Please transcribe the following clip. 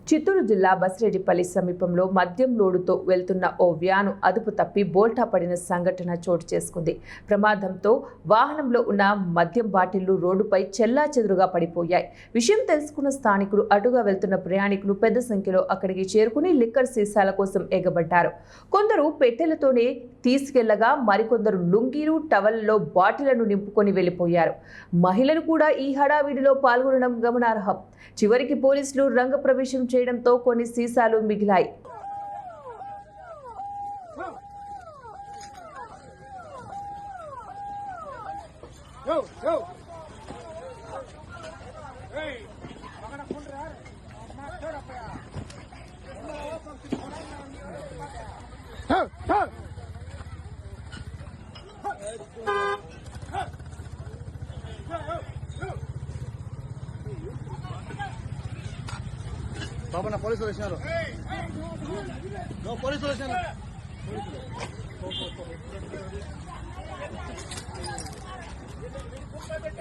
చిత్తూరు జిల్లా బసిరెడ్డిపల్లి సమీపంలో మద్యం లోడుతో వెళ్తున్న ఓ వ్యాను అదుపు తప్పి బోల్టా పడిన సంఘటన చోటు చేసుకుంది. ప్రమాదంతో వాహనంలో ఉన్న మద్యం బాటిళ్లు రోడ్డుపై చెల్లాచెదురుగా పడిపోయాయి. విషయం తెలుసుకున్న స్థానికులు అటుగా వెళ్తున్న ప్రయాణికులు పెద్ద సంఖ్యలో అక్కడికి చేరుకుని లిక్కర్ సీసాల కోసం ఎగబడ్డారు. కొందరు పెట్టెలతోనే తీసుకెళ్లగా మరికొందరు లుంగీలు టవల్లో బాటిళ్లను నింపుకొని వెళ్లిపోయారు. మహిళలు కూడా ఈ హడావిడిలో పాల్గొనడం గమనార్హం. చివరికి పోలీసులు రంగప్రవేశం చేయడంతో కొన్ని సీసాలు మిగిలాయి. పోలీసులు వచ్చినారు.